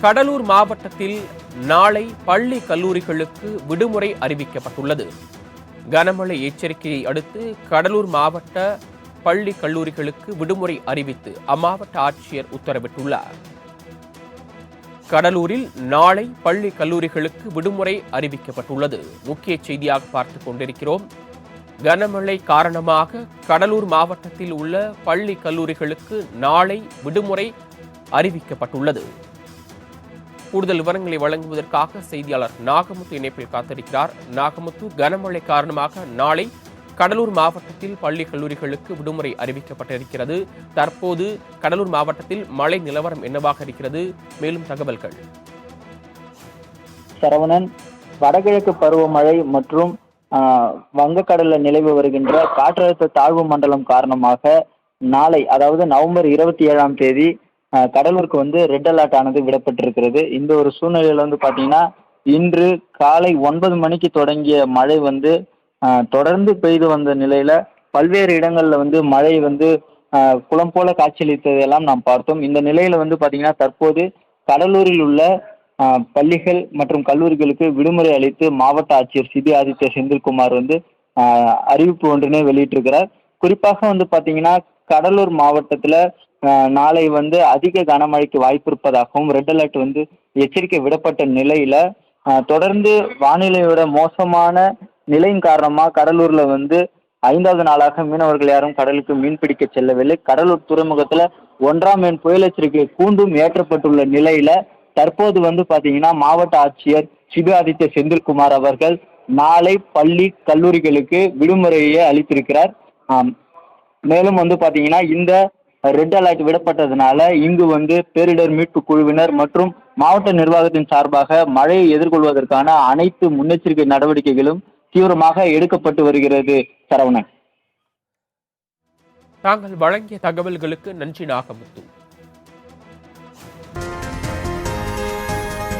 கடலூர் மாவட்டத்தில் நாளை பள்ளி கல்லூரிகளுக்கு விடுமுறை அறிவிக்கப்பட்டுள்ளது. கனமழை எச்சரிக்கையை அடுத்து கடலூர் மாவட்ட பள்ளி கல்லூரிகளுக்கு விடுமுறை அறிவித்து அம்மாவட்ட ஆட்சியர் உத்தரவிட்டுள்ளார். கடலூரில் நாளை பள்ளி கல்லூரிகளுக்கு விடுமுறை அறிவிக்கப்பட்டுள்ளது. முக்கிய செய்தியாக பார்த்துக் கொண்டிருக்கிறோம். கனமழை காரணமாக கடலூர் மாவட்டத்தில் உள்ள பள்ளி கல்லூரிகளுக்கு நாளை விடுமுறை அறிவிக்கப்பட்டுள்ளது. கூடுதல் விவரங்களை வழங்குவதற்காக செய்தியாளர் நாகமுத்து இணைப்பில் காத்திருக்கிறார். நாகமுத்து, கனமழை காரணமாக நாளை கடலூர் மாவட்டத்தில் பள்ளி கல்லூரிகளுக்கு விடுமுறை அறிவிக்கப்பட்டிருக்கிறது. தற்போது கடலூர் மாவட்டத்தில் மழை நிலவரம் என்னவாக இருக்கிறது? மேலும் தகவல்கள். சரவணன், வடகிழக்கு பருவமழை மற்றும் வங்கக்கடலில் நிலவி வருகின்ற காற்றழுத்த தாழ்வு மண்டலம் காரணமாக நாளை, அதாவது நவம்பர் 27ஆம் தேதி கடலூருக்கு ரெட் அலர்ட் ஆனது விடப்பட்டிருக்கிறது. இந்த ஒரு சூழ்நிலையில பாத்தீங்கன்னா இன்று காலை 9 மணிக்கு தொடங்கிய மழை தொடர்ந்து பெய்து வந்த நிலையில பல்வேறு இடங்கள்ல மழை குளம் போல காட்சியளித்ததெல்லாம் நாம் பார்த்தோம். இந்த நிலையில பாத்தீங்கன்னா தற்போது கடலூரில் உள்ள பள்ளிகள் மற்றும் கல்லூரிகளுக்கு விடுமுறை அளித்து மாவட்ட ஆட்சியர் சிபி ஆதித்ய செந்தில்குமார் அறிவிப்பு ஒன்றினை வெளியிட்டிருக்கிறார். குறிப்பாக பாத்தீங்கன்னா கடலூர் மாவட்டத்துல நாளை அதிக கனமழைக்கு வாய்ப்பு இருப்பதாகவும் ரெட் அலர்ட் எச்சரிக்கை விடப்பட்ட நிலையில தொடர்ந்து வானிலையோட மோசமான நிலையின் காரணமா கடலூர்ல 5வது நாளாக மீனவர்கள் யாரும் கடலுக்கு மீன்பிடிக்க செல்லவில்லை. கடலூர் துறைமுகத்துல 1ஆம் எண் புயல் எச்சரிக்கை கூண்டும் ஏற்றப்பட்டுள்ள நிலையில தற்போது பாத்தீங்கன்னா மாவட்ட ஆட்சியர் சிபி ஆதித்ய செந்தில்குமார் அவர்கள் நாளை பள்ளி கல்லூரிகளுக்கு விடுமுறையை அளித்திருக்கிறார். மேலும் பாத்தீங்கன்னா இந்த ரெட் அலர்ட் விடப்பட்டதுனால இங்கு பேரிடர் மீட்பு குழுவினர் மற்றும் மாவட்ட நிர்வாகத்தின் சார்பாக மழையை எதிர்கொள்வதற்கான அனைத்து முன்னெச்சரிக்கை நடவடிக்கைகளும் தீவிரமாக எடுக்கப்பட்டு வருகிறது. சரவணன், தாங்கள் வழங்கிய தகவல்களுக்கு நன்றி நாகமுத்து.